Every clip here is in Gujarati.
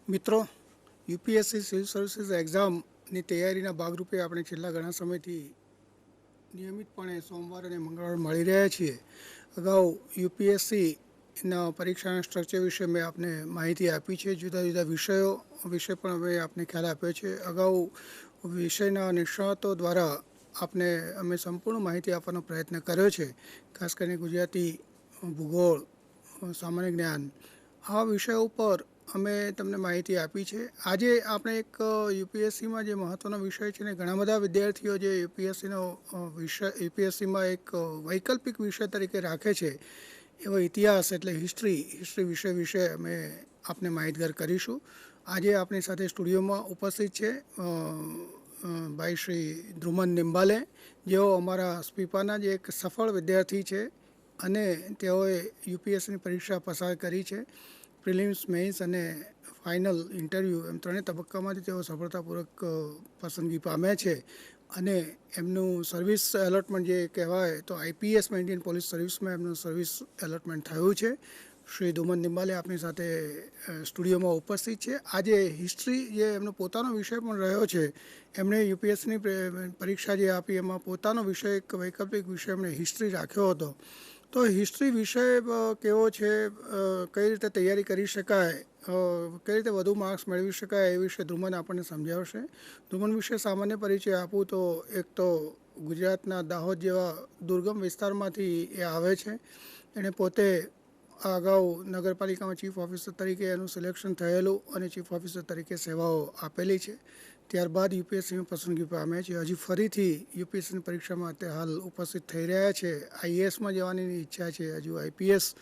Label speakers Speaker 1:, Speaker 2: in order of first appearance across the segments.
Speaker 1: મિત્રો, યુપીએસસી સિવિલ સર્વિસીસ એક્ઝામની તૈયારીના ભાગરૂપે આપણે છેલ્લા ઘણા સમયથી નિયમિતપણે સોમવાર અને મંગળવાર મળી રહ્યા છીએ. અગાઉ યુપીએસસીના પરીક્ષાના સ્ટ્રક્ચર વિશે મેં આપને માહિતી આપી છે. જુદા જુદા વિષયો વિશે પણ અમે આપને ખ્યાલ આપ્યો છે. અગાઉ વિષયના નિષ્ણાતો દ્વારા આપને અમે સંપૂર્ણ માહિતી આપવાનો પ્રયત્ન કર્યો છે. ખાસ કરીને ગુજરાતી, ભૂગોળ, સામાન્ય જ્ઞાન આ વિષયો ઉપર અમે તમને માહિતી આપી છે. આજે આપણે એક યુપીએસસીમાં જે મહત્ત્વનો વિષય છે ને ઘણા બધા વિદ્યાર્થીઓ જે યુપીએસસીમાં એક વૈકલ્પિક વિષય તરીકે રાખે છે એવો ઇતિહાસ એટલે હિસ્ટ્રી વિષય વિશે અમે આપને માહિતગાર કરીશું. આજે આપણી સાથે સ્ટુડિયોમાં ઉપસ્થિત છે ભાઈ શ્રી ધ્રુમન નિંબાલે, જેઓ અમારા સ્પીપાના જે એક સફળ વિદ્યાર્થી છે અને તેઓએ યુપીએસસીની પરીક્ષા પસાર કરી છે. પ્રિલિમ્સ, મેઇન્સ અને ફાઇનલ ઇન્ટરવ્યૂ એમ ત્રણેય તબક્કામાંથી તેઓ સફળતાપૂર્વક પસંદગી પામ્યા છે અને એમનું સર્વિસ એલોટમેન્ટ જે કહેવાય તો આઈપીએસમાં, ઇન્ડિયન પોલીસ સર્વિસમાં એમનું સર્વિસ એલોટમેન્ટ થયું છે. શ્રી ધ્રુમન નિંબાલે આપણી સાથે સ્ટુડિયોમાં ઉપસ્થિત છે. આજે હિસ્ટ્રી જે એમનો પોતાનો વિષય પણ રહ્યો છે, એમણે યુપીએસસીની પરીક્ષા જે આપી એમાં પોતાનો વિષય એક વૈકલ્પિક વિષય એમણે હિસ્ટ્રી રાખ્યો હતો. તો હિસ્ટ્રી વિષય કેવો છે, કઈ રીતે તૈયારી કરી શકાય, કઈ રીતે વધુ માર્ક્સ મેળવી શકાય એ વિશે ધ્રુમન આપણને સમજાવશે. ધ્રુમન વિશે સામાન્ય પરિચય આપું તો એક તો ગુજરાતના દાહોદ જેવા દુર્ગમ વિસ્તારમાંથી એ આવે છે. એણે પોતે અગાઉ નગરપાલિકામાં ચીફ ઓફિસર તરીકે એનું સિલેક્શન થયેલું અને ચીફ ઓફિસર તરીકે સેવાઓ આપેલી છે. ત્યારબાદ યુપીએસસીમાં પસંદગી પામ્યા છે. હજી ફરીથી યુપીએસસીની પરીક્ષામાં તે હાલ ઉપસ્થિત થઈ રહ્યા છે. આઈએએસમાં જવાની ઈચ્છા છે, હજુ આઈપીએસ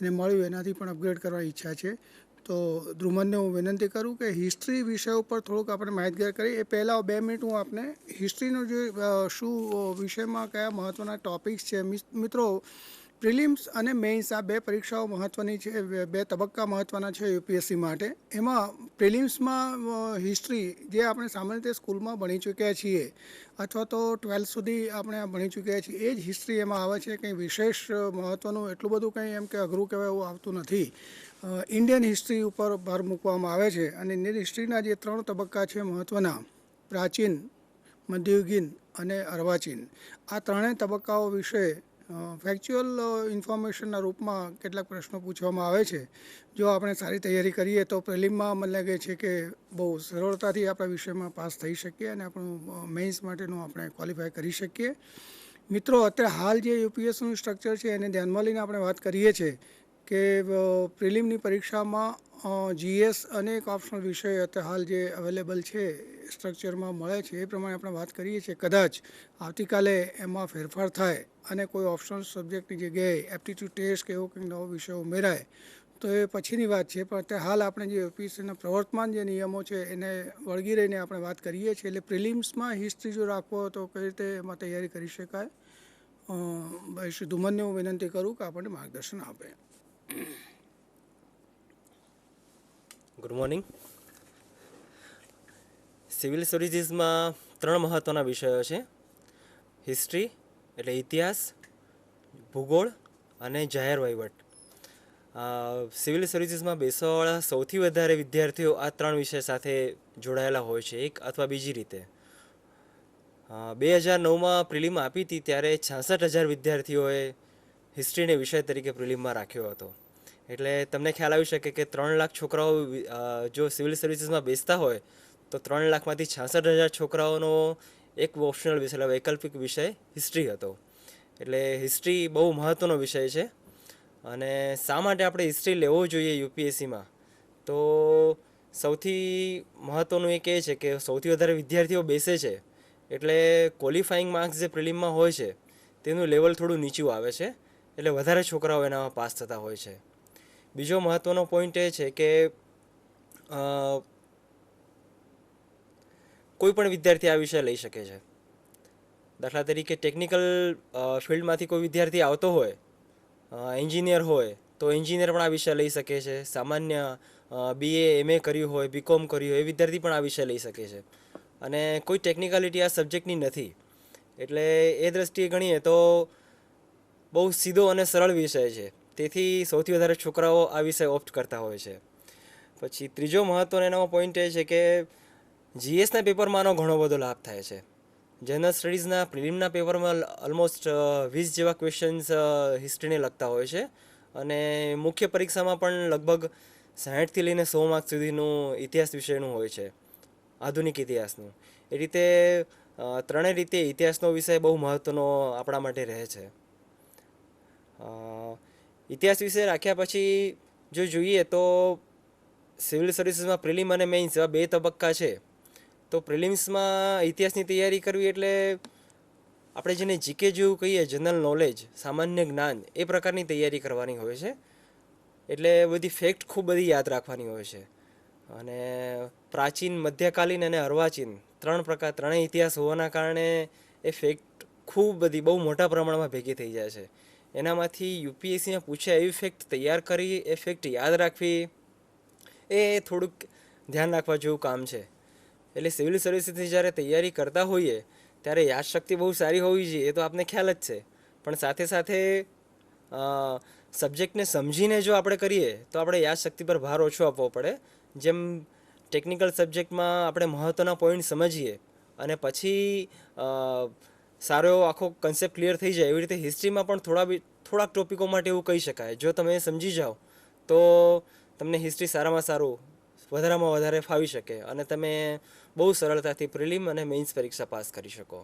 Speaker 1: એને મળ્યું એનાથી પણ અપગ્રેડ કરવાની ઈચ્છા છે. તો ધ્રુમનને હું વિનંતી કરું કે હિસ્ટ્રી વિષય ઉપર થોડુંક આપણે માહિતગાર કરીએ. એ પહેલાં 2 મિનિટ હું આપને હિસ્ટ્રીનું જે શું વિષયમાં કયા મહત્ત્વના ટૉપિક્સ છે. મિત્રો, પ્રિલિમ્સ અને મેઇન્સ આ 2 પરીક્ષાઓ મહત્ત્વની છે, 2 તબક્કા મહત્ત્વના છે યુપીએસસી માટે. એમાં પ્રિલિમ્સમાં હિસ્ટ્રી જે આપણે સામાન્ય રીતે સ્કૂલમાં ભણી ચૂક્યા છીએ અથવા તો 12th સુધી આપણે ભણી ચૂક્યા છીએ એ જ હિસ્ટ્રી એમાં આવે છે. કંઈ વિશેષ મહત્ત્વનું એટલું બધું કંઈ એમ કે અઘરું કહેવાય એવું આવતું નથી. ઇન્ડિયન હિસ્ટ્રી ઉપર ભાર મૂકવામાં આવે છે અને ઇન્ડિયન હિસ્ટ્રીના જે 3 તબક્કા છે મહત્ત્વના, પ્રાચીન, મધ્યયુગીન અને અર્વાચીન, આ ત્રણેય તબક્કાઓ વિશે ફેક્ચ્યુઅલ ઇન્ફોર્મેશનના રૂપમાં કેટલાક પ્રશ્નો પૂછવામાં આવે છે. જો આપણે સારી તૈયારી કરીએ તો પ્રિલિમમાં મને લાગે છે કે બહુ સરળતાથી આપણા વિષયમાં પાસ થઈ શકીએ અને આપણું મેઇન્સ માટેનું આપણે ક્વોલિફાય કરી શકીએ. મિત્રો, અત્યારે હાલ જે યુપીએસસીનું સ્ટ્રક્ચર છે એને ધ્યાનમાં લઈને આપણે વાત કરીએ છીએ કે પ્રિલિમની પરીક્ષામાં જીએસ અને એક ઓપ્શનલ વિષય અત્યારે હાલ જે અવેલેબલ છે સ્ટ્રક્ચરમાં મળે છે એ પ્રમાણે આપણે વાત કરીએ છીએ. કદાચ આવતીકાલે એમાં ફેરફાર થાય અને કોઈ ઓપ્શનલ સબ્જેક્ટની જગ્યાએ એપ્ટિટ્યૂડ ટેસ્ટ કે એવો કંઈક નવો વિષય ઉમેરાય તો એ પછીની વાત છે. પણ અત્યારે હાલ આપણે જે યુપીએસસીના પ્રવર્તમાન જે નિયમો છે એને વળગી રહીને આપણે વાત કરીએ છીએ. એટલે પ્રિલિમ્સમાં હિસ્ટ્રી જો રાખવો હોય તો કઈ રીતે એમાં તૈયારી કરી શકાય. ભાઈ શ્રી ધ્રુમનને હું વિનંતી કરું કે આપણને માર્ગદર્શન આપે.
Speaker 2: Good morning. સિવિલ સર્વિસીસમાં 3 મહત્ત્વના વિષયો છે: હિસ્ટ્રી એટલે ઇતિહાસ, ભૂગોળ અને જાહેર વહીવટ. સિવિલ સર્વિસીસમાં બેસવાવાળા સૌથી વધારે વિદ્યાર્થીઓ આ 3 વિષય સાથે જોડાયેલા હોય છે, એક અથવા બીજી રીતે. 2009માં પ્રિલિમ આપી હતી ત્યારે 66,000 વિદ્યાર્થીઓએ હિસ્ટ્રીને વિષય તરીકે પ્રિલિમમાં રાખ્યો હતો. એટલે તમને ખ્યાલ આવી શકે કે 3 લાખ છોકરાઓ જો સિવિલ સર્વિસીસમાં બેસતા હોય તો 3 લાખમાંથી 66,000 છોકરાઓનો એક ઓપ્શનલ વિષય એટલે વૈકલ્પિક વિષય હિસ્ટ્રી હતો. એટલે હિસ્ટ્રી બહુ મહત્ત્વનો વિષય છે. અને શા માટે આપણે હિસ્ટ્રી લેવો જોઈએ યુપીએસસીમાં, તો સૌથી મહત્ત્વનું એક એ છે કે સૌથી વધારે વિદ્યાર્થીઓ બેસે છે એટલે ક્વોલિફાઈંગ માર્ક્સ જે પ્રિલિમમાં હોય છે તેનું લેવલ થોડું નીચું આવે છે, એટલે વધારે છોકરાઓ એનામાં પાસ થતા હોય છે. બીજો મહત્ત્વનો પોઈન્ટ એ છે કે કોઈ પણ વિદ્યાર્થી આ વિષય લઈ શકે છે. દાખલા તરીકે ટેકનિકલ ફિલ્ડમાંથી કોઈ વિદ્યાર્થી આવતો હોય, એન્જિનિયર હોય તો એન્જિનિયર પણ આ વિષય લઈ શકે છે. સામાન્ય બીએ, એમએ કર્યું હોય, બીકોમ કર્યું હોય એ વિદ્યાર્થી પણ આ વિષય લઈ શકે છે. અને કોઈ ટેકનિકાલિટી આ સબ્જેક્ટની નથી. એટલે એ દ્રષ્ટિએ ગણીએ તો બહુ સીધો અને સરળ વિષય છે. તેથી સૌથી વધારે છોકરાઓ આ વિષય ઓપ્ટ કરતા હોય છે. પછી ત્રીજો મહત્વનો એનો પોઈન્ટ એ છે કે જીએસના પેપરમાં આનો ઘણો બધો લાભ થાય છે. જનરલ સ્ટડીઝના પ્રિલિમના પેપરમાં ઓલમોસ્ટ 20 જેવા ક્વેશ્ચન્સ હિસ્ટ્રીને લગતા હોય છે અને મુખ્ય પરીક્ષામાં પણ લગભગ 60થી લઈને 100 માર્ક સુધીનું ઇતિહાસ વિષયનું હોય છે, આધુનિક ઇતિહાસનું. એ રીતે ત્રણેય રીતે ઇતિહાસનો વિષય બહુ મહત્ત્વનો આપણા માટે રહે છે. ઇતિહાસ વિશે રાખ્યા પછી જો જોઈએ તો સિવિલ સર્વિસીસમાં પ્રિલિમ અને મેઇન્સ એવા 2 તબક્કા છે. તો પ્રિલિમ્સમાં ઇતિહાસની તૈયારી કરવી એટલે આપણે જેને જીકે જેવું કહીએ, જનરલ નોલેજ, સામાન્ય જ્ઞાન, એ પ્રકારની તૈયારી કરવાની હોય છે. એટલે બધી ફેક્ટ ખૂબ બધી યાદ રાખવાની હોય છે. અને પ્રાચીન, મધ્યકાલીન અને અર્વાચીન ત્રણેય ઇતિહાસ હોવાના કારણે એ ફેક્ટ ખૂબ બધી બહુ મોટા પ્રમાણમાં ભેગી થઈ જાય છે. એનામાંથી યુપીએસસીમાં પૂછે એવી ફેક્ટ તૈયાર કરી, એ ફેક્ટ યાદ રાખવી, એ થોડુંક ધ્યાન રાખવા જેવું કામ છે. એટલે સિવિલ સર્વિસીસની જ્યારે તૈયારી કરતા હોઈએ ત્યારે યાદશક્તિ બહુ સારી હોવી જોઈએ, એ તો આપને ખ્યાલ જ છે. પણ સાથે સાથે સબ્જેક્ટને સમજીને જો આપણે કરીએ તો આપણે યાદશક્તિ પર ભાર ઓછો આપવો પડે. જેમ ટેકનિકલ સબ્જેક્ટમાં આપણે મહત્ત્વના પોઈન્ટ સમજીએ અને પછી સારો એવો આખો કન્સેપ્ટ ક્લિયર થઈ જાય, એવી રીતે હિસ્ટ્રીમાં પણ થોડાક ટોપિકો માટે એવું કહી શકાય. જો તમે સમજી જાઓ તો તમને હિસ્ટ્રી સારામાં સારું, વધારેમાં વધારે ફાવી શકે અને તમે બહુ સરળતાથી પ્રિલિમ અને મેઇન્સ પરીક્ષા પાસ કરી શકો.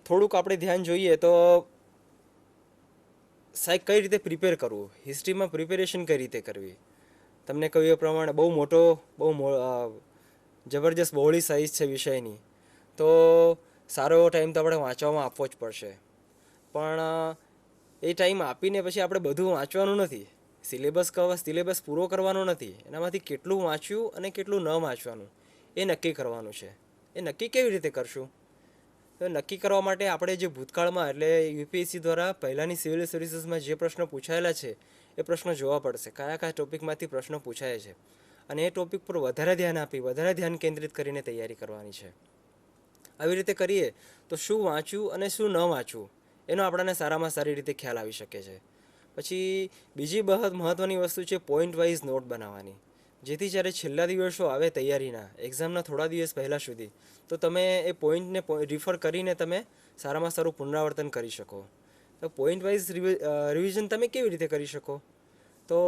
Speaker 2: થોડુંક આપણે ધ્યાન જોઈએ તો કઈ રીતે પ્રિપેર કરવું, હિસ્ટ્રીમાં પ્રિપેરેશન કઈ રીતે કરવી. તમને કહ્યું એ પ્રમાણે બહુ જબરજસ્ત બહોળી સાઇઝ છે વિષયની, તો સારો એવો ટાઈમ તો આપણે વાંચવામાં આપવો જ પડશે. પણ એ ટાઈમ આપીને પછી આપણે બધું વાંચવાનું નથી, સિલેબસ પૂરો કરવાનો નથી. એનામાંથી કેટલું વાંચ્યું અને કેટલું ન વાંચવાનું એ નક્કી કરવાનું છે. એ નક્કી કેવી રીતે કરશું? તો નક્કી કરવા માટે આપણે જે ભૂતકાળમાં એટલે યુપીએસસી દ્વારા પહેલાંની સિવિલ સર્વિસીસમાં જે પ્રશ્નો પૂછાયેલા છે એ પ્રશ્નો જોવા પડશે, કયા ટોપિકમાંથી પ્રશ્નો પૂછાય છે, અને એ ટોપિક પર વધારે ધ્યાન કેન્દ્રિત કરીને તૈયારી કરવાની છે. આવી રીતે કરીએ તો શું વાંચવું અને શું ન વાંચવું એનો આપણને સારામાં સારી રીતે ખ્યાલ આવી શકે છે. પછી બીજી બહુ મહત્ત્વની વસ્તુ છે પોઈન્ટ વાઇઝ નોટ બનાવવાની, જેથી જ્યારે છેલ્લા દિવસો આવે તૈયારીના, એક્ઝામના થોડા દિવસ પહેલાં સુધી, તો તમે એ પોઈન્ટને રિફર કરીને તમે સારામાં સારું પુનરાવર્તન કરી શકો. તો પોઈન્ટ વાઇઝ રિવિઝન તમે કેવી રીતે કરી શકો? તો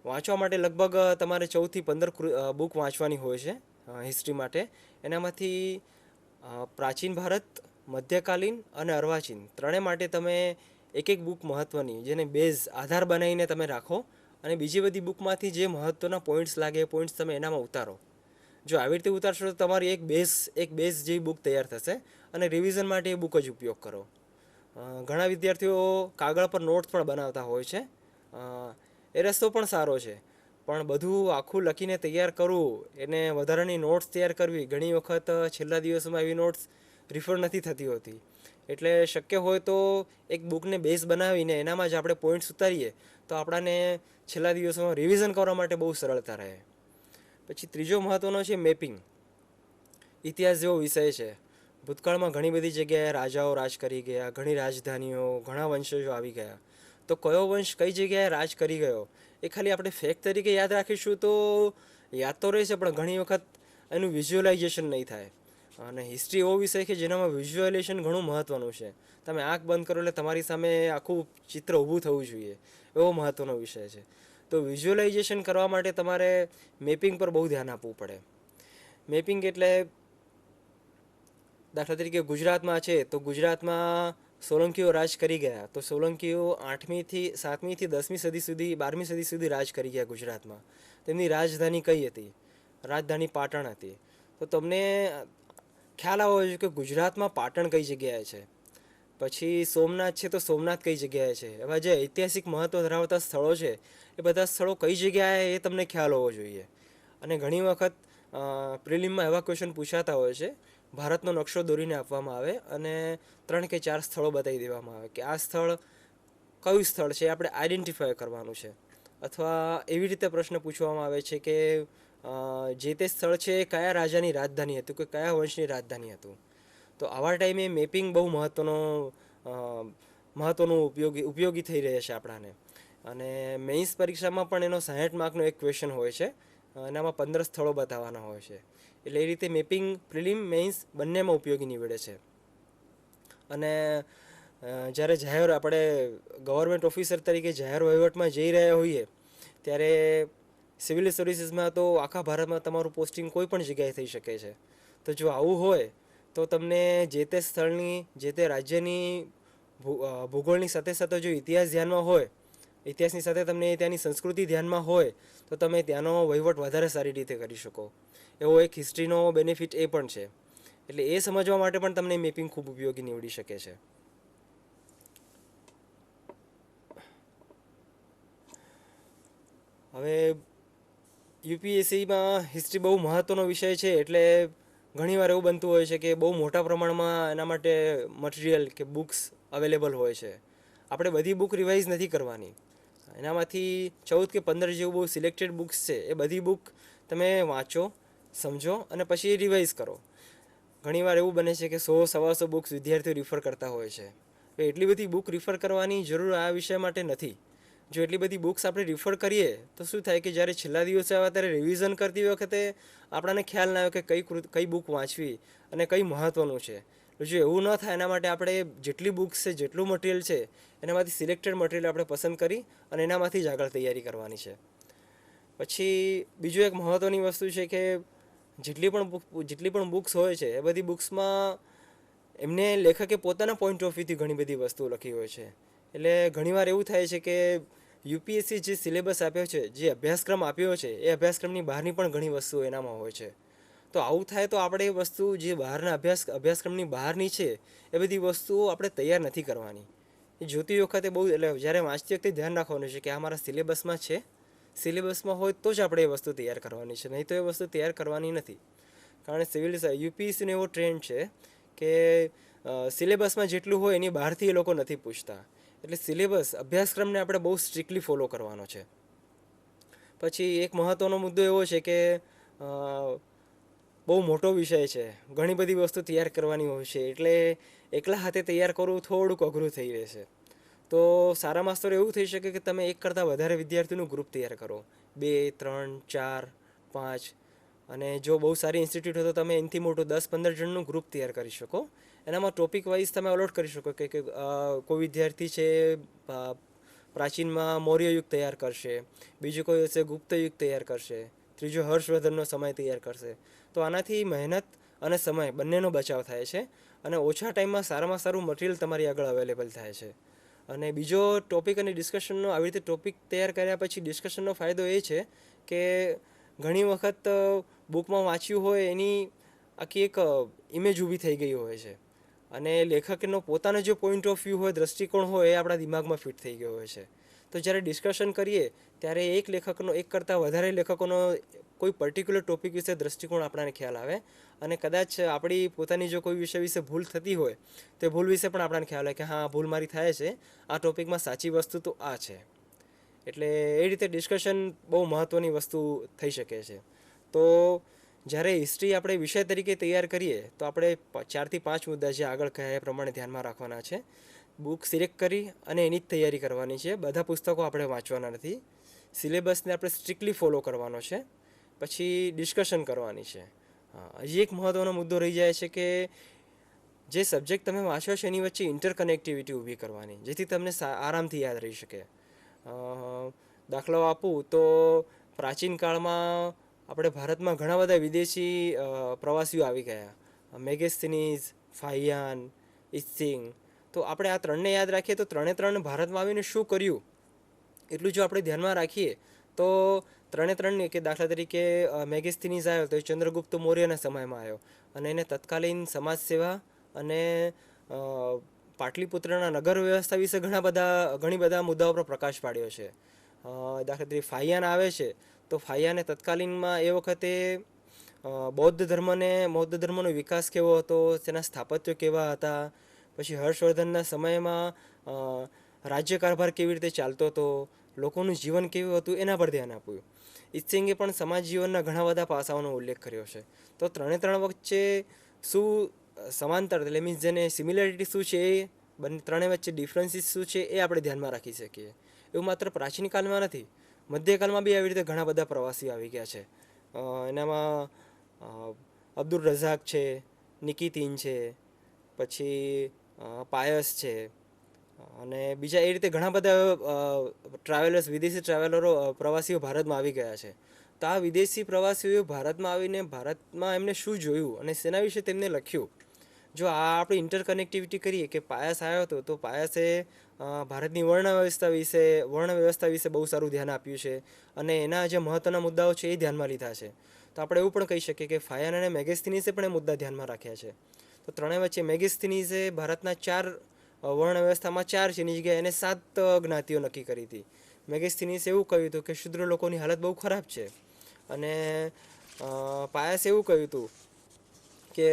Speaker 2: વાંચવા માટે લગભગ તમારે 14 થી 15 બુક વાંચવાની હોય છે હિસ્ટ્રી માટે. એનામાંથી પ્રાચીન ભારત, મધ્યકાલીન અને અર્વાચીન ત્રણેય માટે તમે એક બુક મહત્ત્વની, જેને બેઝ આધાર બનાવીને તમે રાખો, અને બીજી બધી બુકમાંથી જે મહત્ત્વના પોઈન્ટ્સ લાગે એ પોઈન્ટ્સ તમે એનામાં ઉતારો. જો આવી રીતે ઉતારશો તો તમારી એક બેઝ જેવી બુક તૈયાર થશે, અને રિવિઝન માટે એ બુક જ ઉપયોગ કરો. ઘણા વિદ્યાર્થીઓ કાગળ પર નોટ્સ પણ બનાવતા હોય છે, એ રસ્તો પણ સારો છે. પણ બધું આખું લખીને તૈયાર કરવું, એને વધારાની નોટ્સ તૈયાર કરવી, ઘણી વખત છેલ્લા દિવસોમાં એવી નોટ્સ રિફર નથી થતી હોતી. એટલે શક્ય હોય તો એક બુકને બેઝ બનાવીને એનામાં જ આપણે પોઈન્ટ્સ ઉતારીએ તો આપણાને છેલ્લા દિવસોમાં રિવિઝન કરવા માટે બહુ સરળતા રહે. પછી ત્રીજો મહત્ત્વનો છે મેપિંગ. ઇતિહાસ જેવો વિષય છે. ભૂતકાળમાં ઘણી બધી જગ્યાએ રાજાઓ રાજ કરી ગયા, ઘણી રાજધાનીઓ, ઘણા વંશજો આવી ગયા. તો કયો વંશ કઈ જગ્યાએ રાજ કરી ગયો એ ખાલી આપણે ફેક્ટ તરીકે યાદ રાખીશું તો યાદ તો રહેશે, પણ ઘણી વખત એનું વિઝ્યુઅલાઇઝેશન નહીં થાય. અને હિસ્ટ્રી એવો વિષય છે જેનામાં વિઝ્યુઅલાઇઝેશન ઘણું મહત્ત્વનું છે. તમે આંખ બંધ કરો એટલે તમારી સામે આખું ચિત્ર ઊભું થવું જોઈએ, એવો મહત્ત્વનો વિષય છે. તો વિઝ્યુઅલાઇઝેશન કરવા માટે તમારે મેપિંગ પર બહુ ધ્યાન આપવું પડે. મેપિંગ એટલે દાખલા તરીકે ગુજરાતમાં છે તો ગુજરાતમાં સોલંકીઓ રાજ કરી ગયા, તો સોલંકીઓ 8મી થી 7મી થી 10મી સદી સુધી, 12મી સદી સુધી રાજ કરી ગયા ગુજરાતમાં. તેમની રાજધાની કઈ હતી? રાજધાની પાટણ હતી. તો તમને ખ્યાલ આવવો જોઈએ કે ગુજરાતમાં પાટણ કઈ જગ્યાએ છે. પછી સોમનાથ છે તો સોમનાથ કઈ જગ્યાએ છે. એવા જે ઐતિહાસિક મહત્ત્વ ધરાવતા સ્થળો છે એ બધા સ્થળો કઈ જગ્યાએ એ તમને ખ્યાલ હોવો જોઈએ. અને ઘણી વખત પ્રિલિમમાં એવા ક્વેશ્ચન પૂછાતા હોય છે, ભારતનો નકશો દોરીને આપવામાં આવે અને 3 કે 4 સ્થળો બતાવી દેવામાં આવે કે આ સ્થળ કયું સ્થળ છે, આપણે આઈડેન્ટિફાય કરવાનું છે. અથવા એવી રીતે પ્રશ્ન પૂછવામાં આવે છે કે જે તે સ્થળ છે એ કયા રાજાની રાજધાની હતું, કે કયા વંશની રાજધાની હતું. તો આવા ટાઈમે મેપિંગ બહુ મહત્ત્વનું ઉપયોગી થઈ રહે છે આપણાને. અને મેઇન્સ પરીક્ષામાં પણ એનો 60 માર્કનો એક ક્વેશ્ચન હોય છે. એનામાં 15 સ્થળો બતાવવાના હોય છે. એટલે એ રીતે મેપિંગ પ્રિલિમ મેઇન્સ બંનેમાં ઉપયોગી નીવડે છે. અને જ્યારે આપણે ગવર્મેન્ટ ઓફિસર તરીકે જાહેર વહીવટમાં જઈ રહ્યા હોઈએ ત્યારે સિવિલ સર્વિસીસમાં તો આખા ભારતમાં તમારું પોસ્ટિંગ કોઈ પણ જગ્યાએ થઈ શકે છે. તો જો આવું હોય તો તમને જે તે સ્થળની જે તે રાજ્યની ભૂગોળની સાથે સાથે જો ઇતિહાસ ધ્યાનમાં હોય, ઇતિહાસની સાથે તમને ત્યાંની સંસ્કૃતિ ધ્યાનમાં હોય તો તમે ત્યાંનો વહીવટ વધારે સારી રીતે કરી શકો. એવો એક હિસ્ટ્રીનો બેનિફિટ એ પણ છે. એટલે એ સમજવા માટે પણ તમને મેપિંગ ખૂબ ઉપયોગી નીવડી શકે છે. હવે યુપીએસસીમાં હિસ્ટ્રી બહુ મહત્ત્વનો વિષય છે એટલે ઘણીવાર એવું બનતું હોય છે કે બહુ મોટા પ્રમાણમાં એના માટે મટીરિયલ કે બુક્સ અવેલેબલ હોય છે. આપણે બધી બુક રિવાઇઝ નથી કરવાની. એનામાંથી 14 કે 15 જેવું બહુ સિલેક્ટેડ બુક્સ છે. એ બધી બુક તમે વાંચો, સમજો અને પછી રિવાઇઝ કરો. ઘણીવાર એવું બને છે કે 100-125 બુક્સ વિદ્યાર્થીઓ રિફર કરતા હોય છે. એટલી બધી બુક રિફર કરવાની જરૂર આ વિષય માટે નથી. જો એટલી બધી બુક્સ આપણે રિફર કરીએ તો શું થાય કે જ્યારે છેલ્લા દિવસે આવે ત્યારે રિવિઝન કરતી વખતે આપણને ખ્યાલ ના આવે કે કઈ બુક વાંચવી અને કઈ મહત્ત્વનું છે. જો એવું ન થાય એના માટે આપણે જેટલી બુક્સ છે, જેટલું મટીરિયલ છે એનામાંથી સિલેક્ટેડ મટીરિયલ આપણે પસંદ કરી અને એનામાંથી જ આગળ તૈયારી કરવાની છે. પછી બીજું એક મહત્ત્વની વસ્તુ છે કે જેટલી પણ બુક્સ હોય છે એ બધી બુક્સમાં એમને લેખકે પોતાના પોઈન્ટ ઓફ વ્યૂથી ઘણી બધી વસ્તુઓ લખી હોય છે. એટલે ઘણીવાર એવું થાય છે કે યુપીએસસી જે સિલેબસ આપ્યો છે, જે અભ્યાસક્રમ આપ્યો છે, એ અભ્યાસક્રમની બહારની પણ ઘણી વસ્તુઓ એનામાં હોય છે. તો આવું થાય તો આપણે એ વસ્તુ જે બહારના અભ્યાસક્રમની બહારની છે એ બધી વસ્તુઓ આપણે તૈયાર નથી કરવાની. એ જોતી વખતે બહુ એટલે જ્યારે વાંચતી વખતે ધ્યાન રાખવાનું છે કે આ મારા સિલેબસમાં છે, સિલેબસમાં હોય તો જ આપણે એ વસ્તુ તૈયાર કરવાની છે, નહીં તો એ વસ્તુ તૈયાર કરવાની નથી. કારણ યુપીએસસીનો એવો ટ્રેન્ડ છે કે સિલેબસમાં જેટલું હોય એની બહારથી એ લોકો નથી પૂછતા. એટલે સિલેબસ અભ્યાસક્રમને આપણે બહુ સ્ટ્રિક્ટલી ફોલો કરવાનો છે. પછી એક મહત્ત્વનો મુદ્દો એવો છે કે બહુ મોટો વિષય છે, ઘણી બધી વસ્તુ તૈયાર કરવાની હોય છે. એટલે એકલા હાથે તૈયાર કરવું થોડુંક અઘરું થઈ રહેશે. તો સારા માસ્તર એવું થઈ શકે કે તમે એક કરતાં વધારે વિદ્યાર્થીનું ગ્રુપ તૈયાર કરો, 2, 3, 4, 5. અને જો બહુ સારી ઇન્સ્ટિટ્યૂટ હોય તો તમે એનાથી મોટું 10-15 જણનું ગ્રુપ તૈયાર કરી શકો. એનામાં ટોપિક વાઇઝ તમે અલોટ કરી શકો કે કોઈ વિદ્યાર્થી છે પ્રાચીનમાં મૌર્ય યુગ તૈયાર કરશે, બીજું કોઈ હશે ગુપ્ત યુગ તૈયાર કરશે, ત્રીજો હર્ષવર્ધનનો સમય તૈયાર કરશે. તો આનાથી મહેનત અને સમય બંનેનો બચાવ થાય છે અને ઓછા ટાઈમમાં સારામાં સારું મટીરિયલ તમારી આગળ અવેલેબલ થાય છે. અને બીજો ટોપિક અને ડિસ્કશનનો આવી રીતે ટોપિક તૈયાર કર્યા પછી ડિસ્કશનનો ફાયદો એ છે કે ઘણી વખત બુકમાં વાંચ્યું હોય એની આખી એક ઇમેજ ઊભી થઈ ગઈ હોય છે અને લેખકનો પોતાનો જે પોઈન્ટ ઓફ વ્યૂ હોય, દ્રષ્ટિકોણ હોય એ આપણા દિમાગમાં ફિટ થઈ ગયો હોય છે. તો જ્યારે ડિસ્કશન કરીએ ત્યારે એક કરતાં વધારે લેખકોનો કોઈ પર્ટિક્યુલર ટોપિક વિશે દ્રષ્ટિકોણ આપણને ખ્યાલ આવે અને કદાચ આપણી પોતાની જો કોઈ વિષય વિશે ભૂલ થતી હોય તો એ ભૂલ વિશે પણ આપણને ખ્યાલ આવે કે હા, ભૂલ મારી થાય છે, આ ટોપિકમાં સાચી વસ્તુ તો આ છે. એટલે એ રીતે ડિસ્કશન બહુ મહત્ત્વની વસ્તુ થઈ શકે છે. તો જ્યારે હિસ્ટ્રી આપણે વિષય તરીકે તૈયાર કરીએ તો આપણે 4 થી 5 મુદ્દા જે આગળ કહ્યા એ પ્રમાણે ધ્યાનમાં રાખવાના છે. બુક સિલેક્ટ કરી અને એની જ તૈયારી કરવાની છે. બધા પુસ્તકો આપણે વાંચવાના નથી. સિલેબસને આપણે સ્ટ્રિક્ટલી ફોલો કરવાનો છે. પછી ડિસ્કશન કરવાની છે. હજી એક મહત્ત્વનો મુદ્દો રહી જાય છે કે જે સબ્જેક્ટ તમે વાંચો છો એની વચ્ચે ઇન્ટરકનેક્ટિવિટી ઊભી કરવાની, જેથી તમને આરામથી યાદ રહી શકે. દાખલો આપું તો પ્રાચીન કાળમાં આપણે ભારતમાં ઘણા બધા વિદેશી પ્રવાસીઓ આવી ગયા, મેગેસ્થનીઝ, ફાહિયાન, ઇત્સિંગ. તો આપણે આ ત્રણને યાદ રાખીએ તો ત્રણે ભારતમાં આવીને શું કર્યું એટલું જો આપણે ધ્યાનમાં રાખીએ તો ત્રણે કે દાખલા તરીકે મેગેસ્થનીઝ આવ્યો તો એ ચંદ્રગુપ્ત મૌર્યના સમયમાં આવ્યો અને એને તત્કાલીન સમાજ સેવા અને પાટલીપુત્રના નગર વ્યવસ્થા વિશે ઘણી બધા મુદ્દાઓ પર પ્રકાશ પાડ્યો છે. દાખલા તરીકે ફાહિયાન આવે છે તો ફાહિયાને તત્કાલીનમાં એ વખતે બૌદ્ધ ધર્મનો વિકાસ કેવો હતો, તેના સ્થાપત્યો કેવા હતા, પછી હર્ષવર્ધનના સમયમાં રાજ્ય કારભાર કેવી રીતે ચાલતો હતો, લોકોનું જીવન કેવું હતું એના પર ધ્યાન આપ્યું. ઇત્સિંગે પણ સમાજ જીવનના ઘણા બધા પાસાઓનો ઉલ્લેખ કર્યો છે. તો ત્રણ વચ્ચે શું સમાંતર એટલે મીન્સ જેને સિમિલરિટી શું છે એ ત્રણેય વચ્ચે ડિફરન્સીસ શું છે એ આપણે ધ્યાનમાં રાખી શકીએ. એવું માત્ર પ્રાચીન કાળમાં નથી, મધ્યકાળમાં બી આવી રીતે ઘણા બધા પ્રવાસીઓ આવી ગયા છે. એનામાં અબ્દુલ રઝાક છે, નિકિતિન છે, પછી પાયસ છે, અને બીજા એ રીતે ઘણા બધા ટ્રાવેલર્સ, વિદેશી ટ્રાવેલરો, પ્રવાસીઓ ભારતમાં આવી ગયા છે. તો આ વિદેશી પ્રવાસીઓએ ભારતમાં આવીને ભારતમાં એમને શું જોયું અને શેના વિશે તેમને લખ્યું. જો આ આપણે ઇન્ટરકનેક્ટિવિટી કરીએ કે પાયસ આવ્યો હતો, તો પાયસે ભારતની વર્ણ વ્યવસ્થા વિશે બહુ સારું ધ્યાન આપ્યું છે, અને એના જે મહત્ત્વના મુદ્દાઓ છે એ ધ્યાનમાં લીધા છે. તો આપણે એવું પણ કહી શકીએ કે ફાયન અને મેગેસ્થિનીસે પણ એ મુદ્દા ધ્યાનમાં રાખ્યા છે. તો ત્રણેય વચ્ચે મેગેસ્થિનીસે ભારતના વર્ણ વ્યવસ્થામાં 4 છે, એની જગ્યાએ એને 7 જ્ઞાતિઓ નક્કી કરી હતી. મેગેસ્થિનીસે એવું કહ્યું હતું કે શુદ્ર લોકોની હાલત બહુ ખરાબ છે, અને પાયસે એવું કહ્યું હતું કે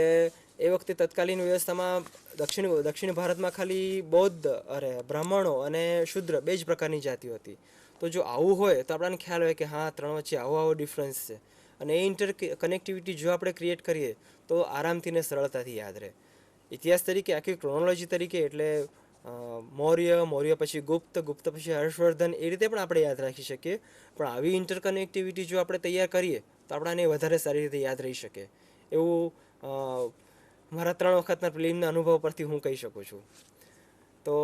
Speaker 2: એ વખતે તત્કાલીન વ્યવસ્થામાં દક્ષિણ ભારતમાં ખાલી બ્રાહ્મણો અને શુદ્ર 2 જ પ્રકારની જાતિઓ હતી. તો જો આવું હોય તો આપણને ખ્યાલ હોય કે હા, ત્રણ વચ્ચે આવો ડિફરન્સ છે, અને એ કનેક્ટિવિટી જો આપણે ક્રિએટ કરીએ તો આરામથી ને સરળતાથી યાદ રહે. ઇતિહાસ તરીકે, આખી ક્રોનોલોજી તરીકે, એટલે મૌર્ય પછી ગુપ્ત પછી હર્ષવર્ધન, એ રીતે પણ આપણે યાદ રાખી શકીએ. પણ આવી ઇન્ટરકનેક્ટિવિટી જો આપણે તૈયાર કરીએ તો આપણાને વધારે સારી રીતે યાદ રહી શકે, એવું મારા 3 વખતના પ્રિલિમના અનુભવ પરથી હું કહી શકું છું. તો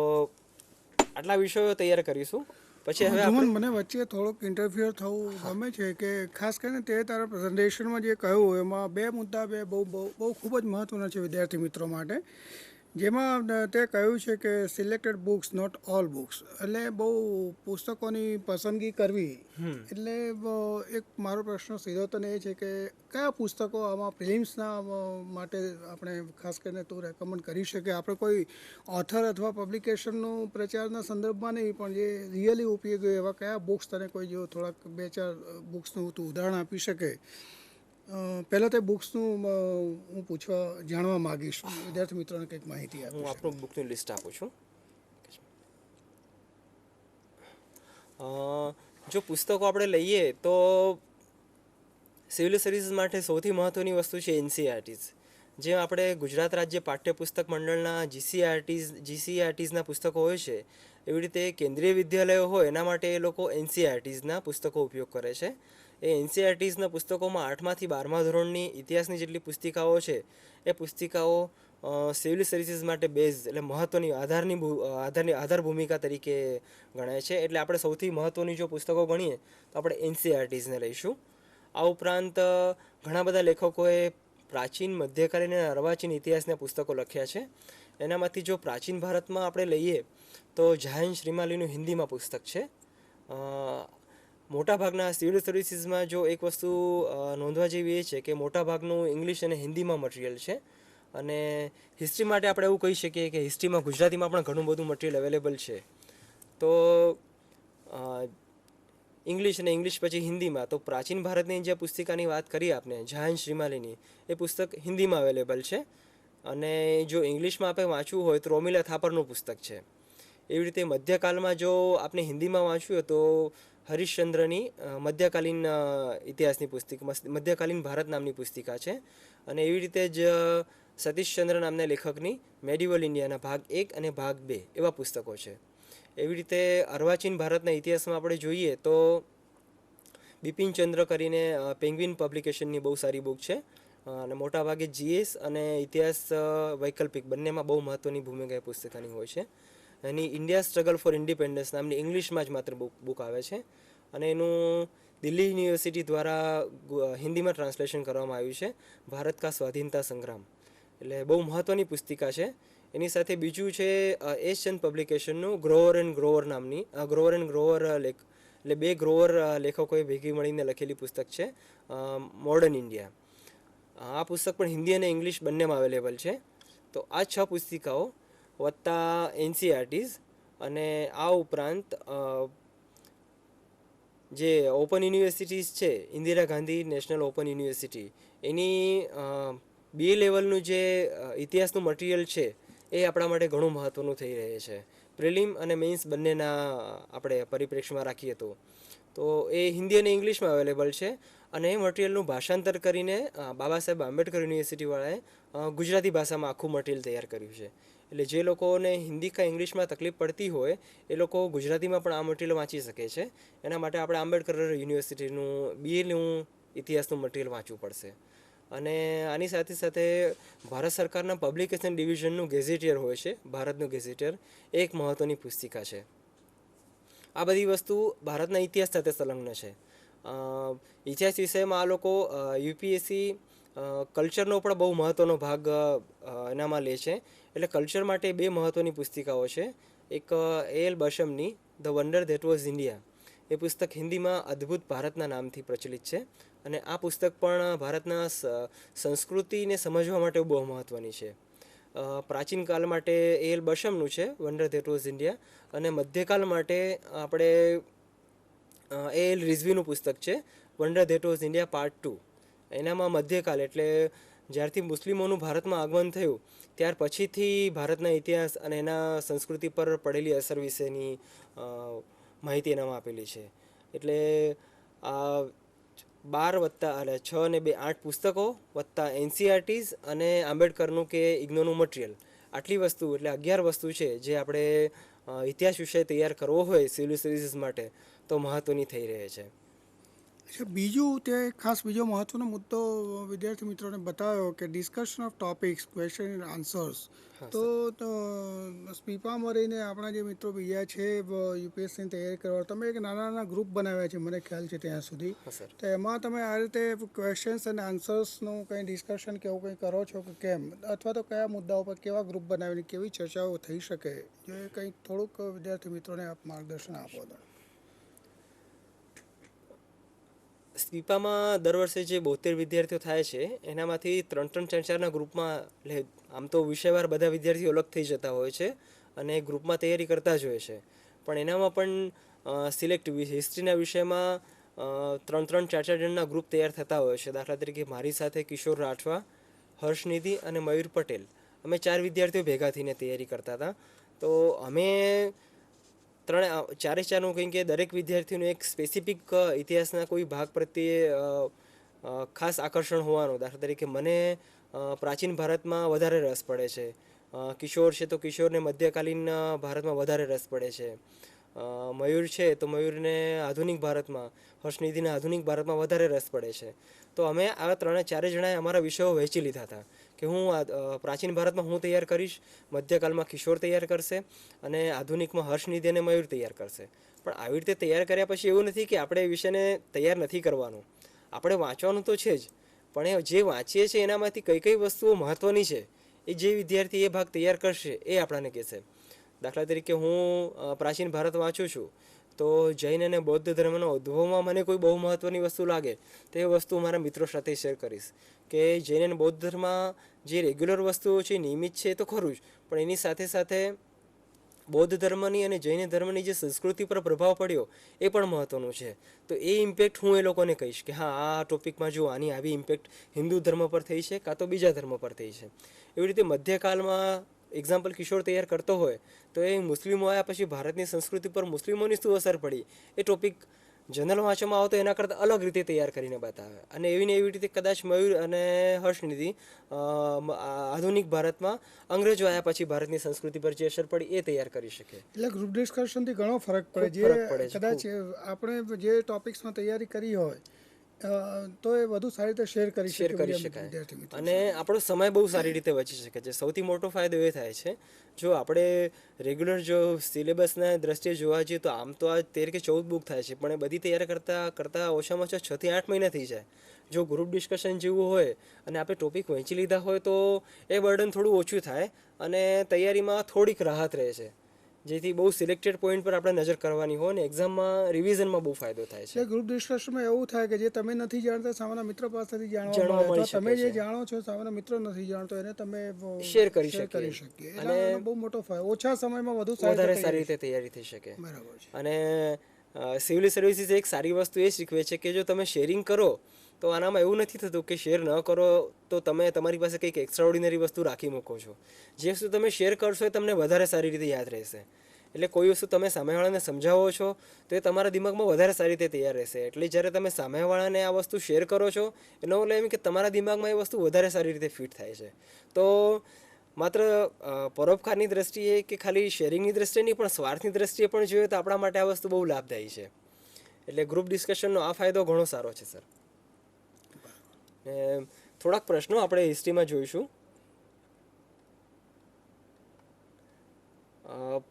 Speaker 2: આટલા વિષયો તૈયાર કરીશું. પછી હવે
Speaker 1: ધુમન, મને વચ્ચે થોડુંક ઇન્ટરફિયર થવું ગમે છે કે ખાસ કરીને તે તારા પ્રેઝન્ટેશનમાં જે કહ્યું એમાં 2 મુદ્દા બહુ ખૂબ જ મહત્ત્વના છે વિદ્યાર્થી મિત્રો માટે. જેમાં તે કહ્યું છે કે selected books, not all books, એટલે બહુ પુસ્તકોની પસંદગી કરવી. એટલે એક મારો પ્રશ્ન સીધો તને એ છે કે કયા પુસ્તકો આમાં પ્રિલિમ્સના માટે આપણે ખાસ કરીને તું રેકમેન્ડ કરી શકે? આપણે કોઈ ઓથર અથવા પબ્લિકેશનનું પ્રચારના સંદર્ભમાં નહીં, પણ જે રિયલી ઉપયોગી એવા કયા બુક્સ તને કોઈ જો થોડાક 2-4 બુક્સનું તું ઉદાહરણ આપી શકે? પહેલાં તે બુક્સનું હું જાણવા માગીશ, વિદ્યાર્થી મિત્રોને કંઈક માહિતી આપીશ.
Speaker 2: હું આપણું બુકનું લિસ્ટ આપું છું. જો પુસ્તકો આપણે લઈએ તો સિવિલ સર્વિસીસ માટે સૌથી મહત્ત્વની વસ્તુ છે એનસીઈઆરટીઝ. જેમ આપણે ગુજરાત રાજ્ય પાઠ્યપુસ્તક મંડળના જીસીઈઆરટીઝના પુસ્તકો હોય છે, એવી રીતે કેન્દ્રીય વિદ્યાલયો હોય એના માટે એ લોકો એનસીઈઆરટીઝના પુસ્તકો ઉપયોગ કરે છે. એ એનસીઈઆરટીઝના પુસ્તકોમાં 8માથી 12મા ધોરણની ઇતિહાસની જેટલી પુસ્તિકાઓ છે, એ પુસ્તિકાઓ સિવિલ સર્વિસીસ માટે બેઝ, એટલે મહત્ત્વની આધાર ભૂમિકા તરીકે ગણાય છે. એટલે આપણે સૌથી મહત્ત્વની જો પુસ્તકો ગણીએ તો આપણે એનસીઈઆરટીઝને લઈશું. આ ઉપરાંત ઘણા બધા લેખકોએ પ્રાચીન, મધ્યકાલીન અને અર્વાચીન ઇતિહાસના પુસ્તકો લખ્યા છે. એનામાંથી જો પ્રાચીન ભારતમાં આપણે લઈએ તો જાયન શ્રીમાલીનું હિન્દીમાં પુસ્તક છે. મોટાભાગના સિવિલ સર્વિસીસમાં જો એક વસ્તુ નોંધવા જેવી એ છે કે મોટાભાગનું ઇંગ્લિશ અને હિન્દીમાં મટીરિયલ છે. અને હિસ્ટ્રી માટે આપણે એવું કહી શકીએ કે હિસ્ટ્રીમાં ગુજરાતીમાં પણ ઘણું બધું મટીરિયલ અવેલેબલ છે. તો ઇંગ્લિશ પછી હિન્દીમાં, તો પ્રાચીન ભારતની જે પુસ્તિકાની વાત કરી આપણે, જાયન શ્રીમાલીની, એ પુસ્તક હિન્દીમાં અવેલેબલ છે. અને જો ઇંગ્લિશમાં આપણે વાંચવું હોય તો રોમિલા થાપરનું પુસ્તક છે. એવી રીતે મધ્યકાલમાં જો આપણે હિન્દીમાં વાંચવું હોય તો હરીશચંદ્રની મધ્યકાલીન ઇતિહાસની મધ્યકાલીન ભારત નામની પુસ્તિકા છે. અને એવી રીતે જ સતીશચંદ્ર નામના લેખકની મેડિવલ ઇન્ડિયાના ભાગ 1 અને ભાગ 2 એવા પુસ્તકો છે. એવી રીતે અર્વાચીન ભારતના ઇતિહાસમાં આપણે જોઈએ તો બિપિનચંદ્ર કરીને પેંગ્વિન પબ્લિકેશનની બહુ સારી બુક છે. અને મોટાભાગે જીએસ અને ઇતિહાસ વૈકલ્પિક બંનેમાં બહુ મહત્ત્વની ભૂમિકા એ પુસ્તકની હોય છે. એની ઇન્ડિયા સ્ટ્રગલ ફોર ઇન્ડિપેન્ડન્સ નામની ઇંગ્લિશમાં જ માત્ર બુક આવે છે, અને એનું દિલ્હી યુનિવર્સિટી દ્વારા હિન્દીમાં ટ્રાન્સલેશન કરવામાં આવ્યું છે, ભારત કા સ્વાધીનતા સંગ્રામ. એટલે બહુ મહત્ત્વની પુસ્તિકા છે. એની સાથે બીજું છે એશચંદ પબ્લિકેશનનું ગ્રોવર એન્ડ ગ્રોવર નામની, એટલે 2 ગ્રોવર લેખકોએ ભેગી મળીને લખેલી પુસ્તક છે મોડર્ન ઇન્ડિયા. આ પુસ્તક પણ હિન્દી અને ઇંગ્લિશ બંનેમાં અવેલેબલ છે. તો આ 6 પુસ્તિકાઓ વત્તા એનસીઈઆરટીઝ, અને આ ઉપરાંત જે ઓપન યુનિવર્સિટીઝ છે, Indira Gandhi national open university, એની BA લેવલનું જે ઇતિહાસનું મટીરિયલ છે એ આપણા માટે ઘણું મહત્ત્વનું થઈ રહે છે. પ્રિલિમ અને મેઇન્સ બંનેના આપણે પરિપ્રેક્ષમાં રાખીએ તો એ હિન્દી અને ઇંગ્લિશમાં અવેલેબલ છે. અને એ મટીરિયલનું ભાષાંતર કરીને બાબા સાહેબ આંબેડકર યુનિવર્સિટીવાળાએ ગુજરાતી ભાષામાં આખું મટીરિયલ તૈયાર કર્યું છે. એટલે જે લોકોને હિન્દી કે ઇંગ્લિશમાં તકલીફ પડતી હોય એ લોકો ગુજરાતીમાં પણ આ મટીરિયલ વાંચી શકે છે. એના માટે આપણે આંબેડકર યુનિવર્સિટીનું BAનું ઇતિહાસનું મટીરિયલ વાંચવું પડશે. અને આની સાથે સાથે ભારત સરકારના પબ્લિકેશન ડિવિઝનનું ગેઝેટિયર હોય છે, ભારતનું ગેઝેટિયર, એ એક મહત્ત્વની પુસ્તિકા છે. આ બધી વસ્તુ ભારતના ઇતિહાસ સાથે સંલગ્ન છે. ઇતિહાસ વિષયમાં આ લોકો UPSC કલ્ચરનો પણ બહુ મહત્ત્વનો ભાગ એનામાં લે છે. એટલે કલ્ચર માટે બે મહત્ત્વની પુસ્તિકાઓ છે. એક AL બશમની the wonder that was India, એ પુસ્તક હિન્દીમાં અદ્ભુત ભારતના નામથી પ્રચલિત છે. અને આ પુસ્તક પણ ભારતના સંસ્કૃતિને સમજવા માટે બહુ મહત્ત્વની છે. પ્રાચીન કાળ માટે AL બશમનું છે વન્ડર ધેટ વોઝ ઇન્ડિયા, અને મધ્યકાલ માટે આપણે AL રિઝવીનું પુસ્તક છે wonder that was India part 2. એનામાં મધ્યકાલ એટલે જ્યારથી મુસ્લિમોનું ભારતમાં આગમન થયું ત્યાર પછીથી ભારતના ઇતિહાસ અને એના સંસ્કૃતિ પર પડેલી અસર વિશેની માહિતી એનામાં આપેલી છે. એટલે આ 12 + એટલે 6 અને 2 8 પુસ્તકો વત્તા NCERTs અને આંબેડકરનું કે ઇગ્નોનું મટીરિયલ, આટલી વસ્તુ એટલે 11 વસ્તુ છે જે આપણે ઇતિહાસ વિષય તૈયાર કરવો હોય સિવિલ સર્વિસીસ માટે તો મહત્ત્વની થઈ રહે છે.
Speaker 1: અચ્છા, બીજું તે ખાસ બીજો મહત્ત્વનો મુદ્દો વિદ્યાર્થી મિત્રોને બતાવ્યો કે discussion of topics, question and answers. તો સ્પીપામાં રહીને આપણા જે મિત્રો બીજા છે UPSCની તૈયારી કરવા, તમે એક નાના નાના ગ્રુપ બનાવ્યા છે મને ખ્યાલ છે ત્યાં સુધી. તો એમાં તમે આ રીતે ક્વેશ્ચન્સ અને આન્સર્સનું કંઈ ડિસ્કશન કે એવું કંઈ કરો છો કે કેમ, અથવા તો કયા મુદ્દાઓ પર કેવા ગ્રુપ બનાવીને કેવી ચર્ચાઓ થઈ શકે, જે કંઈ થોડુંક વિદ્યાર્થી મિત્રોને આપ માર્ગદર્શન આપો.
Speaker 2: સ્પીપામાં દર વર્ષે જે 72 વિદ્યાર્થીઓ થાય છે એનામાંથી 3-3, 4-4ના ગ્રુપમાં, એટલે આમ તો વિષયવાર બધા વિદ્યાર્થીઓ અલગ થઈ જતા હોય છે અને ગ્રુપમાં તૈયારી કરતા જ હોય છે, પણ એનામાં પણ સિલેક્ટ હિસ્ટ્રીના વિષયમાં 3-3, 4-4 જણના ગ્રુપ તૈયાર થતા હોય છે. દાખલા તરીકે મારી સાથે કિશોર રાઠવા, હર્ષનિધિ અને મયુર પટેલ, અમે 4 વિદ્યાર્થીઓ ભેગા થઈને તૈયારી કરતા હતા. તો અમે 4-4નું કંઈ કે દરેક વિદ્યાર્થીનું એક સ્પેસિફિક ઇતિહાસના કોઈ ભાગ પ્રત્યે ખાસ આકર્ષણ હોવાનું. દાખલા તરીકે મને પ્રાચીન ભારતમાં વધારે રસ પડે છે, કિશોર છે તો કિશોરને મધ્યકાલીન ભારતમાં વધારે રસ પડે છે, મયુર છે તો મયુરને આધુનિક ભારતમાં, હર્ષનિધિને આધુનિક ભારતમાં વધારે રસ પડે છે. તો અમે આવા 3-4 જણાએ અમારા વિષયો વહેંચી લીધા હતા કે હું પ્રાચીન ભારતમાં હું તૈયાર કરીશ, મધ્યકાલમાં કિશોર તૈયાર કરશે અને આધુનિકમાં હર્ષનિધિ અને મયુર તૈયાર કરશે. પણ આવી રીતે તૈયાર કર્યા પછી એવું નથી કે આપણે એ વિષયને તૈયાર નથી કરવાનું, આપણે વાંચવાનું તો છે જ, પણ એ જે વાંચીએ છીએ એનામાંથી કઈ કઈ વસ્તુઓ મહત્ત્વની છે એ જે વિદ્યાર્થી એ ભાગ તૈયાર કરશે એ આપણને કહેશે. દાખલા તરીકે હું પ્રાચીન ભારત વાંચું છું તો જૈન અને બૌદ્ધ ધર્મનો ઉદ્ભવમાં મને કોઈ બહુ મહત્ત્વની વસ્તુ લાગે તો એ વસ્તુ મારા મિત્રો સાથે શેર કરીશ કે જૈન અને બૌદ્ધ ધર્મમાં જે રેગ્યુલર વસ્તુઓ છે નિયમિત છે એ તો ખરું જ, પણ એની સાથે સાથે બૌદ્ધ ધર્મની અને જૈન ધર્મની જે સંસ્કૃતિ પર પ્રભાવ પડ્યો એ પણ મહત્ત્વનું છે. તો એ ઇમ્પેક્ટ હું એ લોકોને કહીશ કે હા આ ટોપિકમાં જો આની આવી ઇમ્પેક્ટ હિન્દુ ધર્મ પર થઈ છે કાં તો બીજા ધર્મ પર થઈ છે. એવી રીતે મધ્યકાલમાં એક્ઝામ્પલ કિશોર તૈયાર કરતો હોય તો એ મુસ્લિમો આવ્યા પછી ભારતની સંસ્કૃતિ પર મુસ્લિમોની શું અસર પડી એ ટોપિક જનરલ વાંચવામાં આવતો એના કરતાં અલગ રીતે તૈયાર કરીને બતાવે. અને એવી રીતે કદાચ મયુર અને હર્ષનિધિ આધુનિક ભારતમાં અંગ્રેજો આવ્યા પછી ભારતની સંસ્કૃતિ પર જે અસર પડી એ તૈયાર કરી શકે.
Speaker 1: એટલે ગ્રુપ ડિસ્કશનથી ઘણો ફરક પડે. જે કદાચ આપણે જે ટોપિક્સમાં તૈયારી કરી હોય તો એ વધુ સારી રીતે શેર કરી
Speaker 2: શકાય અને આપણો સમય બહુ સારી રીતે બચી શકે છે. સૌથી મોટો ફાયદો એ થાય છે જો આપણે રેગ્યુલર જો સિલેબસના દ્રષ્ટિએ જોવા જઈએ તો આમ તો આ 13 કે 14 બુક થાય છે, પણ એ બધી તૈયાર કરતાં ઓછામાં ઓછા 6 થી 8 મહિના થઈ જાય. જો ગ્રુપ ડિસ્કશન જેવું હોય અને આપણે ટોપિક વહેંચી લીધા હોય તો એ બર્ડન થોડું ઓછું થાય અને તૈયારીમાં થોડીક રાહત રહે છે, જેથી બહુ સિલેક્ટેડ પોઈન્ટ પર આપણે નજર કરવાની હોય ને એક્ઝામમાં રિવિઝનમાં બહુ ફાયદો થાય છે.
Speaker 1: ગ્રુપ ડિસ્કશનમાં એવું થાય કે જે તમે નથી જાણતા સામાન્ય મિત્ર પાસેથી જાણવા મળે, તમે જે જાણો છો સામાન્ય મિત્ર નથી જાણતો એને તમે
Speaker 2: શેર કરી શકીએ
Speaker 1: અને બહુ મોટો ફાયદો, ઓછા સમયમાં વધારે સારી રીતે
Speaker 2: તૈયારી થઈ શકે.
Speaker 1: બરાબર છે.
Speaker 2: અને સિવિલ સર્વિસીસ એક સારી વસ્તુ એ શીખવે છે કે જો તમે શેરિંગ કરો તો આનામાં એવું નથી થતું કે શેર ન કરો તો તમે તમારી પાસે કંઈક એક્સ્ટ્રા ઓર્ડિનરી વસ્તુ રાખી મૂકો છો. જે વસ્તુ તમે શેર કરશો એ તમને વધારે સારી રીતે યાદ રહેશે. એટલે કોઈ વસ્તુ તમે સામેવાળાને સમજાવો છો તો એ તમારા દિમાગમાં વધારે સારી રીતે તૈયાર રહેશે. એટલે જ્યારે તમે સામેવાળાને આ વસ્તુ શેર કરો છો એનો મતલબ એમ કે તમારા દિમાગમાં એ વસ્તુ વધારે સારી રીતે ફિટ થાય છે. તો માત્ર પરોપકારની દ્રષ્ટિએ કે ખાલી શેરિંગની દ્રષ્ટિએ નહીં પણ સ્વાર્થની દ્રષ્ટિએ પણ જોઈએ તો આપણા માટે આ વસ્તુ બહુ લાભદાયી છે. એટલે ગ્રુપ ડિસ્કશનનો આ ફાયદો ઘણો સારો છે સર. થોડાક પ્રશ્નો આપણે હિસ્ટ્રીમાં જોઈશું.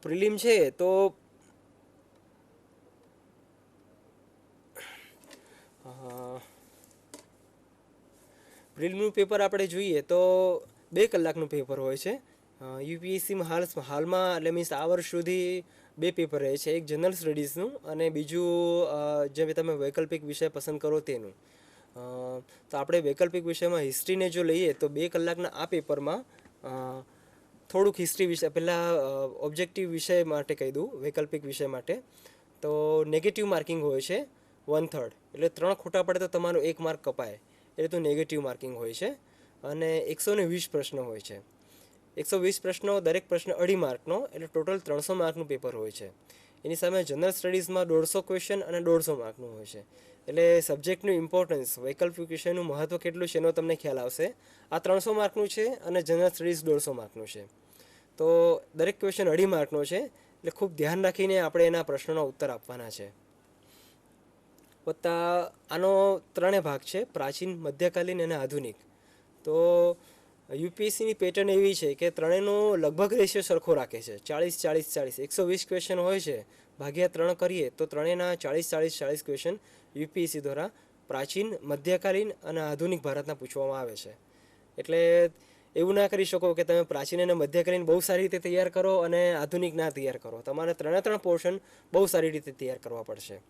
Speaker 2: પ્રિલિમ છે તો પ્રિલિમનું પેપર આપણે જોઈએ તો 2 કલાકનું પેપર હોય છે. યુપીએસસીમાં હાલમાં એટલે મીન્સ આ વર્ષ સુધી 2 પેપર રહે છે. એક જનરલ સ્ટડીઝનું અને બીજું જે તમે વૈકલ્પિક વિષય પસંદ કરો તેનું. તો આપણે વૈકલ્પિક વિષયમાં હિસ્ટ્રીને જો લઈએ તો 2 કલાકના આ પેપરમાં થોડુંક હિસ્ટ્રી વિશે પહેલાં ઓબ્જેક્ટિવ વિષય માટે કહી દઉં. વૈકલ્પિક વિષય માટે તો નેગેટિવ માર્કિંગ હોય છે 1/3, એટલે 3 ખોટા પડે તો તમારો 1 માર્ક કપાય, એટલે તો નેગેટિવ માર્કિંગ હોય છે. અને 120 પ્રશ્નો હોય છે. 120 પ્રશ્નો, દરેક પ્રશ્ન 2.5 માર્કનો, એટલે ટોટલ 300 માર્કનું પેપર હોય છે. એની સામે જનરલ સ્ટડીઝમાં 150 ક્વેશ્ચન અને 150 માર્કનું હોય છે. એટલે સબ્જેક્ટનું ઇમ્પોર્ટન્સ, વૈકલ્પિક વિષયનું મહત્ત્વ કેટલું છે એનો તમને ખ્યાલ આવશે. આ 300 માર્કનું છે અને જનરલ સ્ટડીઝ 150 માર્કનું છે. તો દરેક ક્વેશ્ચન 2.5 માર્કનો છે, એટલે ખૂબ ધ્યાન રાખીને આપણે એના પ્રશ્નોના ઉત્તર આપવાના છે. વત્તા આનો 3 ભાગ છે, પ્રાચીન, મધ્યકાલીન અને આધુનિક. તો યુપીએસસીની પેટર્ન એવી છે કે ત્રણેયનો લગભગ રેશિયો સરખો રાખે છે, 40-40-40. 120 ક્વેશ્ચન હોય છે, ભાગ્યા 3 કરીએ તો ત્રણેયના 40-40-40 ક્વેશ્ચન યુપીએસસી દ્વારા પ્રાચીન, મધ્યકાલીન અને આધુનિક ભારતના પૂછવામાં આવે છે. એટલે એવું ના કરી શકો કે તમે પ્રાચીન અને મધ્યકાલીન બહુ સારી રીતે તૈયાર કરો અને આધુનિક ના તૈયાર કરો. તમારે 3 પોર્શન બહુ સારી રીતે તૈયાર કરવા પડશે.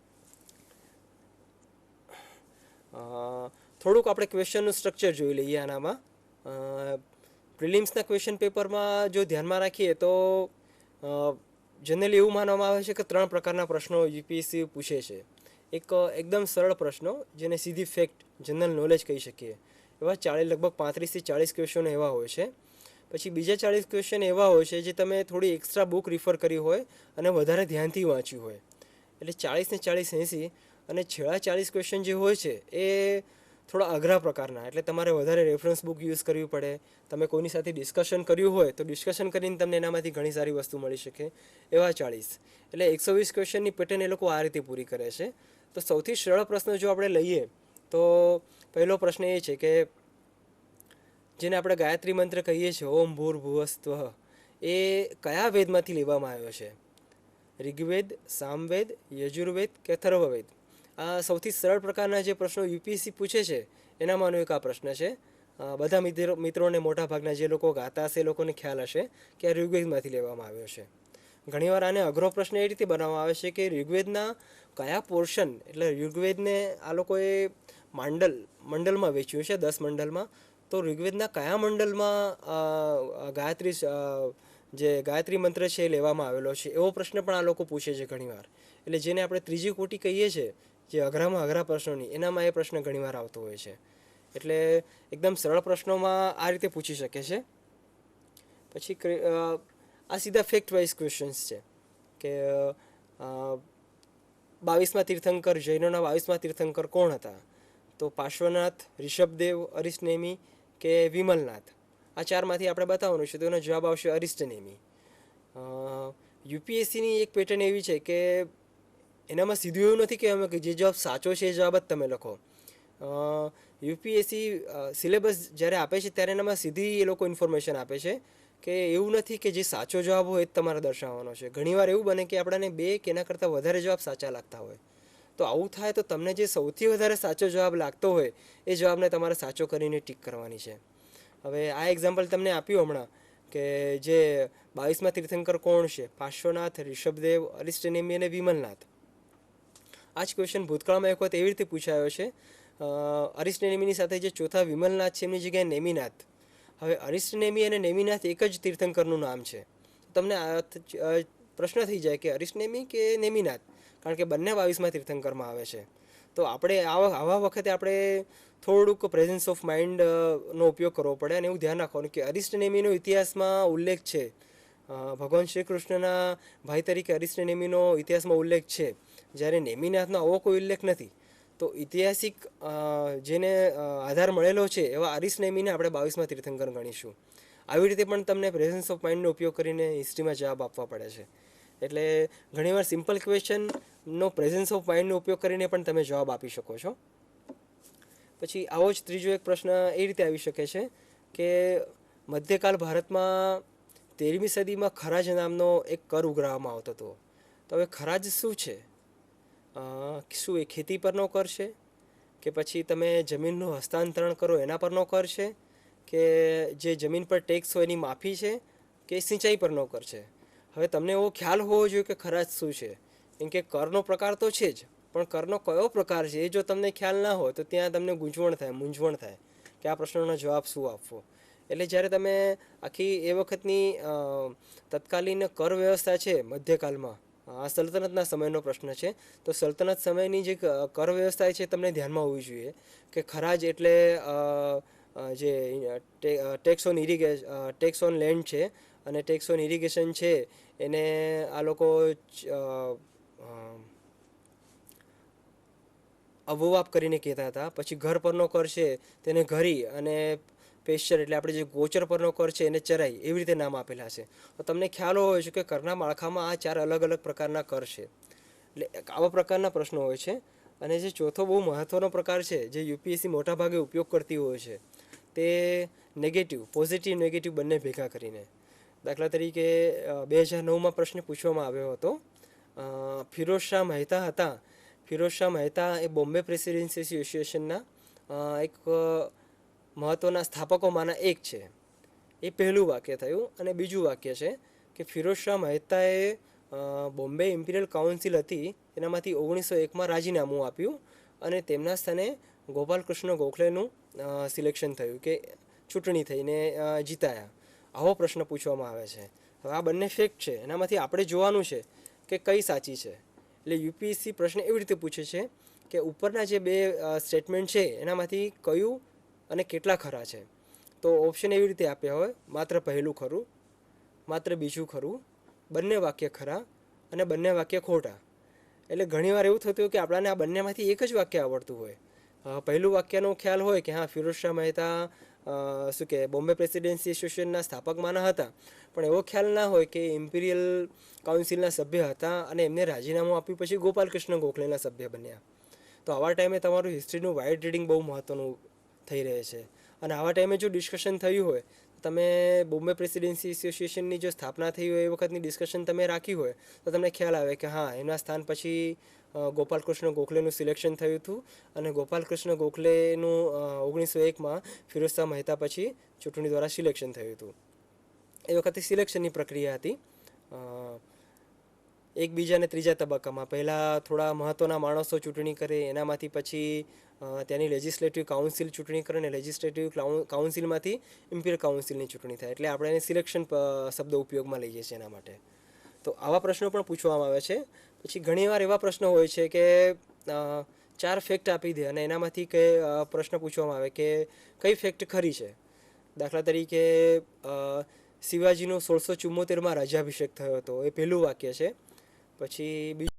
Speaker 2: થોડુંક આપણે ક્વેશ્ચનનું સ્ટ્રક્ચર જોઈ લઈએ આનામાં. પ્રિલિમ્સના ક્વેશ્ચન પેપરમાં જો ધ્યાનમાં રાખીએ તો જનરલી એવું માનવામાં આવે છે કે 3 પ્રકારના પ્રશ્નો યુપીએસસી પૂછે છે. એક એકદમ સરળ પ્રશ્નો જેને સીધી ફેક્ટ, જનરલ નોલેજ કહી શકીએ, એવા લગભગ 35 થી 40 ક્વેશ્ચનો એવા હોય છે. પછી બીજા 40 ક્વેશ્ચન એવા હોય છે જે તમે થોડી એક્સ્ટ્રા બુક રિફર કરી હોય અને વધારે ધ્યાનથી વાંચ્યું હોય, એટલે 40 ને 40 80. અને છેલ્લા 40 ક્વેશ્ચન જે હોય છે એ થોડા અઘરા પ્રકારના, એટલે તમારે વધારે રેફરન્સ બુક યુઝ કરવી પડે. તમે કોઈની સાથે ડિસ્કશન કર્યું હોય તો ડિસ્કશન કરીને તમને એનામાંથી ઘણી સારી વસ્તુ મળી શકે, એવા 40. એટલે 120 ક્વેશ્ચનની પેટર્ન એ લોકો આ રીતે પૂરી કરે છે. તો સૌથી સરળ પ્રશ્ન જો આપણે લઈએ તો પહેલો પ્રશ્ન એ છે કે જેને આપણે ગાયત્રી મંત્ર કહીએ છીએ, ઓમ ભૂર્ભુવસ્વઃ, એ કયા વેદમાંથી લેવામાં આવ્યો છે? ઋગ્વેદ, સામવેદ, યજુર્વેદ કે અથર્વવેદ? આ સૌથી સરળ પ્રકારના જે પ્રશ્નો યુપીએસસી પૂછે છે એનામાંનો એક આ પ્રશ્ન છે. બધા મિત્રોને, મોટા ભાગના જે લોકો ગાતા હશે એ લોકોને ખ્યાલ હશે કે આ ઋગ્વેદમાંથી લેવામાં આવ્યો છે. ઘણીવાર આને અઘરો પ્રશ્ન એ રીતે બનાવવામાં આવે છે કે ઋગ્વેદના કયા પોર્શન, એટલે ઋગ્વેદને આ લોકોએ મંડળમાં વેચ્યું છે, 10 મંડળમાં. તો ઋગ્વેદના કયા મંડળમાં ગાયત્રી મંત્ર છે એ લેવામાં આવેલો છે, એવો પ્રશ્ન પણ આ લોકો પૂછે છે ઘણીવાર. એટલે જેને આપણે ત્રીજી કોટી કહીએ છીએ, જે અઘરામાં અઘરા પ્રશ્નોની, એનામાં એ પ્રશ્ન ઘણીવાર આવતો હોય છે. એટલે એકદમ સરળ પ્રશ્નોમાં આ રીતે પૂછી શકે છે. પછી આ સીધા ફેક્ટ વાઇઝ ક્વેશ્ચન્સ છે કે 22મા તીર્થંકર, જૈનોના 22મા તીર્થંકર કોણ હતા? તો પાર્શ્વનાથ, ઋષભદેવ, અરિષ્ટનેમી કે વિમલનાથ? આ 4માંથી આપણે બતાવવાનું છે, તો એનો જવાબ આવશે અરિષ્ટનેમી. યુપીએસસીની એક પેટર્ન એવી છે કે એનામાં સીધું એવું નથી કે અમે જે જવાબ સાચો છે એ જવાબ જ તમે લખો. યુપીએસસી સિલેબસ જ્યારે આપે છે ત્યારે એનામાં સીધી એ લોકો ઇન્ફોર્મેશન આપે છે કે એવું નથી કે જે સાચો જવાબ હોય એ જ તમારે દર્શાવવાનો છે. ઘણીવાર એવું બને કે આપણને 2 કે એના કરતાં વધારે જવાબ સાચા લાગતા હોય. તો આવું થાય તો તમને જે સૌથી વધારે સાચો જવાબ લાગતો હોય એ જવાબને તમારે સાચો કરીને ટીક કરવાની છે. હવે આ એક્ઝામ્પલ તમને આપ્યું હમણાં કે જે 22મા તીર્થંકર કોણ છે? પાર્શ્વનાથ, ઋષભદેવ, અરિષ્ટનેમી અને વિમલનાથ. આ જ ક્વેશ્ચન ભૂતકાળમાં એક વખત એવી રીતે પૂછાયો છે. અરિષ્ટનેમીની સાથે જે ચોથા વિમલનાથ છે એમની જગ્યાએ નેમિનાથ. હવે અરિષ્ટનેમી અને નેમિનાથ એક જ તીર્થંકરનું નામ છે. તમને પ્રશ્ન થઈ જાય કે અરિષ્ટનેમી કે નેમિનાથ, કારણ કે બંને 22મા તીર્થંકરમાં આવે છે. તો આપણે આવા વખતે આપણે થોડુંક પ્રેઝન્સ ઓફ માઇન્ડનો ઉપયોગ કરવો પડે અને એવું ધ્યાન રાખવાનું કે અરિષ્ટનેમીનો ઇતિહાસમાં ઉલ્લેખ છે ભગવાન શ્રી કૃષ્ણના ભાઈ તરીકે હરીશને નેમીનો ઇતિહાસમાં ઉલ્લેખ છે, જ્યારે નેમિનાથનો આવો કોઈ ઉલ્લેખ નથી. તો ઐતિહાસિક જેને આધાર મળેલો છે એવા હરીશ નેમીને આપણે 22માં તીર્થંકર ગણીશું. આવી રીતે પણ તમને પ્રેઝન્સ ઓફ માઇન્ડનો ઉપયોગ કરીને હિસ્ટ્રીમાં જવાબ આપવા પડે છે. એટલે ઘણીવાર સિમ્પલ ક્વેશ્ચનનો પ્રેઝન્સ ઓફ માઇન્ડનો ઉપયોગ કરીને પણ તમે જવાબ આપી શકો છો. પછી આવો જ ત્રીજો એક પ્રશ્ન એ રીતે આવી શકે છે કે મધ્યકાલ ભારતમાં 13મી સદીમાં ખરાજ નામનો એક કર ઉઘરાવવામાં આવતો હતો. તો હવે ખરાજ શું છે? શું એ ખેતી પરનો કર છે, કે પછી તમે જમીનનું હસ્તાંતરણ કરો એના પરનો કર છે, કે જે જમીન પર ટેક્સ હોય એની માફી છે, કે સિંચાઈ પરનો કર છે? હવે તમને એવો ખ્યાલ હોવો જોઈએ કે ખરાજ શું છે, કેમ કે કરનો પ્રકાર તો છે જ, પણ કરનો કયો પ્રકાર છે એ જો તમને ખ્યાલ ના હોય તો ત્યાં તમને મૂંઝવણ થાય કે આ પ્રશ્નનો જવાબ શું આપવો. એટલે જ્યારે તમે આખી એ વખતની તત્કાલીન કર વ્યવસ્થા છે મધ્યકાલમાં, આ સલ્તનતના સમયનો પ્રશ્ન છે, તો સલ્તનત સમયની જે કર વ્યવસ્થા છે તમને ધ્યાનમાં હોવી જોઈએ કે ખરાજ એટલે જે ટેક્સ ઓન લેન્ડ છે અને ટેક્સ ઓન ઇરિગેશન છે એને આ લોકો અવોવાપ કરીને કહેતા હતા. પછી ઘર પરનો કર છે તેને ઘરી અને પેશ્ચર એટલે આપણે જે ગોચર પરનો કર છે એને ચરાઈ, એવી રીતે નામ આપેલા છે. તો તમને ખ્યાલ હોવો જોઈએ કે કરના માળખામાં આ 4 અલગ અલગ પ્રકારના કર છે. એટલે આવા પ્રકારના પ્રશ્નો હોય છે. અને જે ચોથો બહુ મહત્ત્વનો પ્રકાર છે જે યુપીએસસી મોટાભાગે ઉપયોગ કરતી હોય છે તે પોઝિટિવ નેગેટિવ બંને ભેગા કરીને. દાખલા તરીકે 2009માં પ્રશ્ન પૂછવામાં આવ્યો હતો. ફિરોઝ શાહ મહેતા હતા. ફિરોઝ શાહ મહેતા એ બોમ્બે પ્રેસિડેન્સી એસોસિએશનના એક મહત્ત્વના સ્થાપકોમાંના એક છે. એ પહેલું વાક્ય થયું. અને બીજું વાક્ય છે કે ફિરોઝ શાહ મહેતાએ બોમ્બે ઇમ્પિરિયલ કાઉન્સિલ હતી એનામાંથી 1901માં રાજીનામું આપ્યું અને તેમના સ્થાને ગોપાલકૃષ્ણ ગોખલેનું સિલેક્શન થયું, કે ચૂંટણી થઈને જીતાયા. આવો પ્રશ્ન પૂછવામાં આવે છે. હવે આ બંને ફેક્ટ છે, એનામાંથી આપણે જોવાનું છે કે કઈ સાચી છે. એટલે યુપીએસસી પ્રશ્ન એવી રીતે પૂછે છે કે ઉપરના જે 2 સ્ટેટમેન્ટ છે એનામાંથી કયું અને કેટલા ખરા છે. તો ઓપ્શન એવી રીતે આપ્યા હોય: માત્ર પહેલું ખરું, માત્ર બીજું ખરું, બંને વાક્ય ખરા અને બંને વાક્ય ખોટા. એટલે ઘણીવાર એવું થતું હોય કે આપણાને આ બંનેમાંથી એક જ વાક્ય આવડતું હોય. પહેલું વાક્યનો ખ્યાલ હોય કે હા, ફિરોઝ શાહ મહેતા શું કે બોમ્બે પ્રેસિડેન્સી એસોસિએશનના સ્થાપકમાંના હતા, પણ એવો ખ્યાલ ના હોય કે ઇમ્પિરિયલ કાઉન્સિલના સભ્ય હતા અને એમને રાજીનામું આપ્યું પછી ગોપાલકૃષ્ણ ગોખલેના સભ્ય બન્યા. તો આવા ટાઈમે તમારું હિસ્ટ્રીનું વાઇડ રીડિંગ બહુ મહત્ત્વનું થઈ રહે છે. અને આવા ટાઈમે જો ડિસ્કશન થયું હોય, તમે બોમ્બે પ્રેસિડેન્સી એસોસિએશનની જો સ્થાપના થઈ હોય એ વખતની ડિસ્કશન તમે રાખી હોય તો તમને ખ્યાલ આવે કે હા, એમના સ્થાન પછી ગોપાલકૃષ્ણ ગોખલેનું સિલેક્શન થયું હતું અને ગોપાલકૃષ્ણ ગોખલેનું 1901માં ફિરોઝ શાહ મહેતા પછી ચૂંટણી દ્વારા સિલેક્શન થયું હતું. એ વખતે સિલેક્શનની પ્રક્રિયા હતી એકબીજા અને ત્રીજા તબક્કામાં. પહેલાં થોડા મહત્ત્વના માણસો ચૂંટણી કરે, એનામાંથી પછી ત્યાંની લેજિસ્લેટિવ કાઉન્સિલ ચૂંટણી કરે અને લેજિસ્લેટિવ કાઉન્સિલમાંથી ઇમ્પિરિયલ કાઉન્સિલની ચૂંટણી થાય. એટલે આપણે એને સિલેક્શન શબ્દ ઉપયોગમાં લઈએ છીએ એના માટે. તો આવા પ્રશ્નો પણ પૂછવામાં આવે છે. પછી ઘણીવાર એવા પ્રશ્નો હોય છે કે 4 ફેક્ટ આપી દે અને એનામાંથી કે પ્રશ્ન પૂછવામાં આવે કે કઈ ફેક્ટ ખરી છે. દાખલા તરીકે શિવાજીનો 1674માં રાજ્યાભિષેક થયો હતો, એ પહેલું વાક્ય છે. પછી બીજું